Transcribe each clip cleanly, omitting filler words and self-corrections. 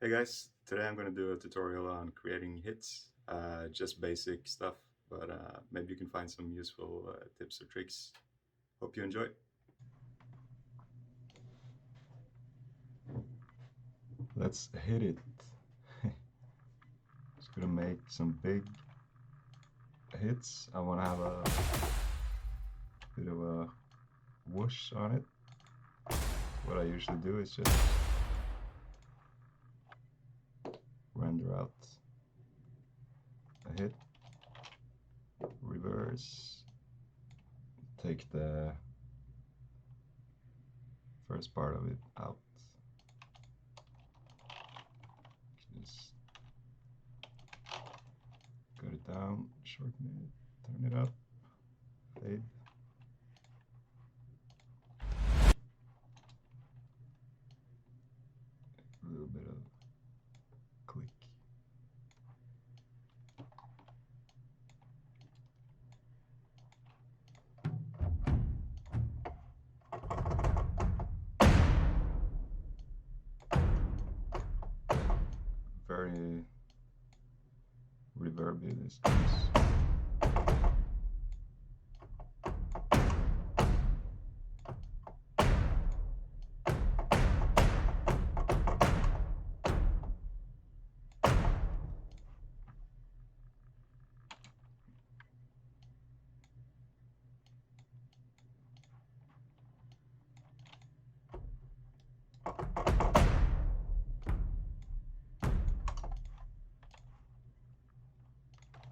Hey guys, today I'm going to do a tutorial on creating hits, just basic stuff, but maybe you can find some useful tips or tricks. Hope you enjoy. Let's hit it. Just gonna make some big hits. I want to have a bit of a whoosh on it. What I usually do is just render out a hit, reverse, take the first part of it out, just cut it down, shorten it, turn it up, fade. A little bit of click. Very reverby this case.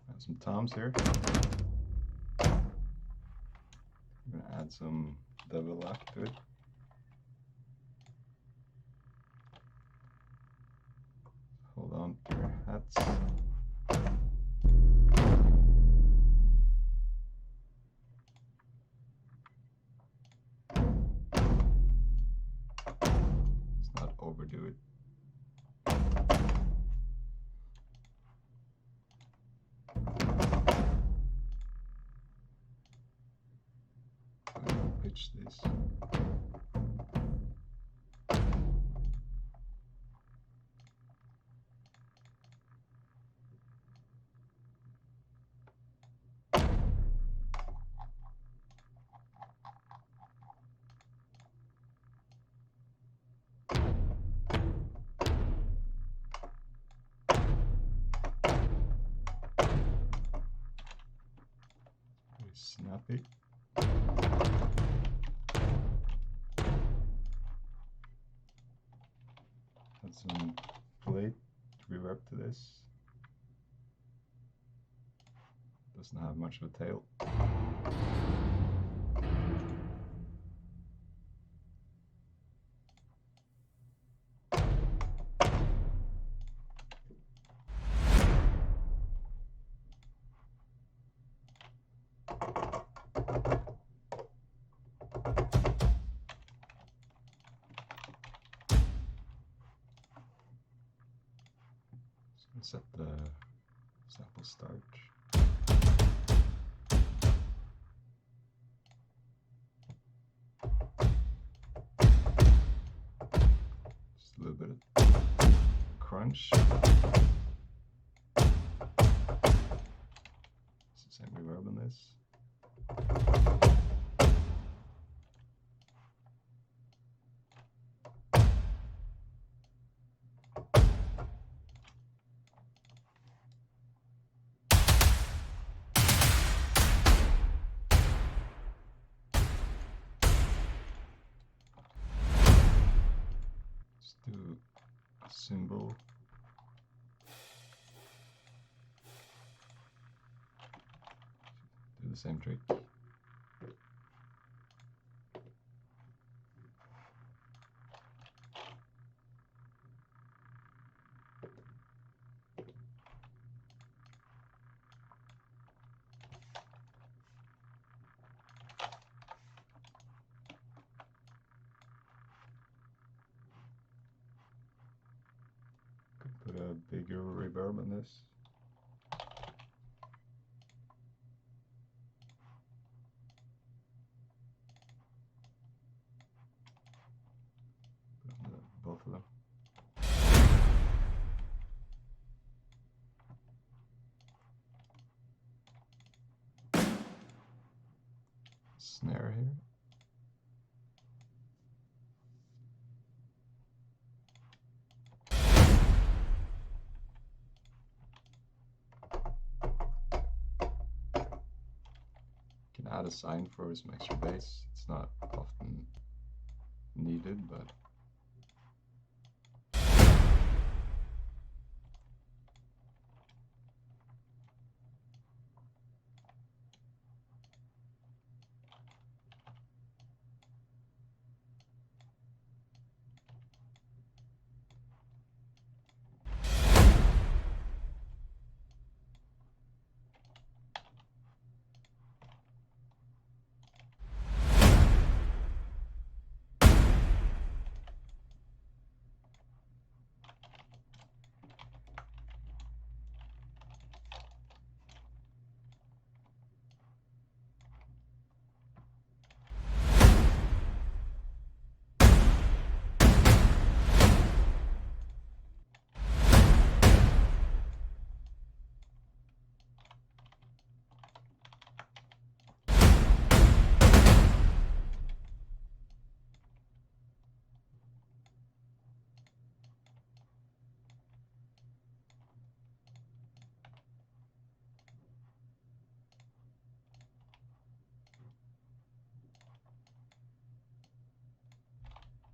Add some toms here. I'm gonna add some double lock to it. Hold on to your hats. Let's not overdo it. Pitch this. Very snappy. Add some plate reverb to this. Doesn't have much of a tail. Set the sample start. Just a little bit of crunch. It's the same reverb on this. Let's do a symbol. Do the same trick. Could put a bigger reverb on this. Put on both of them. snare here. Can add a sign for some extra bass. It's not often needed, but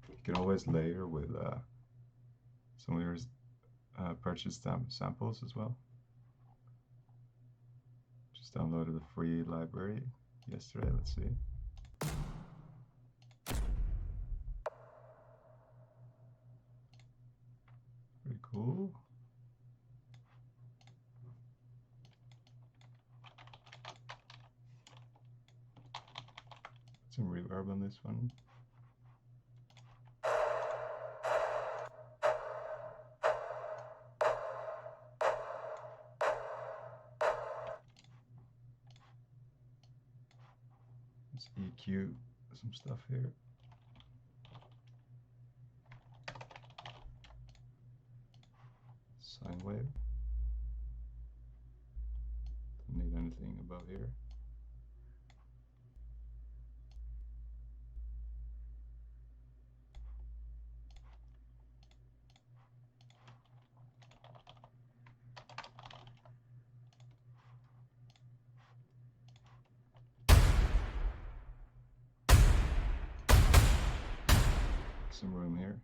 you can always layer with some of your purchased samples as well. Just downloaded the free library yesterday. Let's see. Pretty cool. Some reverb on this one. Let's EQ some stuff here. Sine wave. Don't need anything above here. Some room here.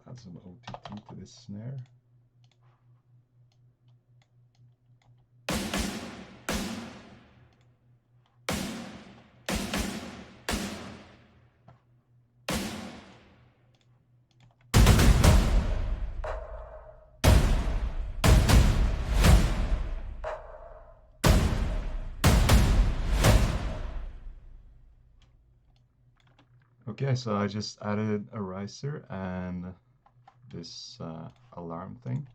Add some OTT to this snare. Okay, so I just added a riser and this alarm thing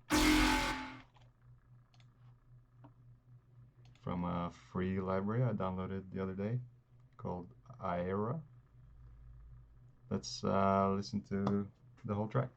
from a free library I downloaded the other day called Aera. Let's listen to the whole track.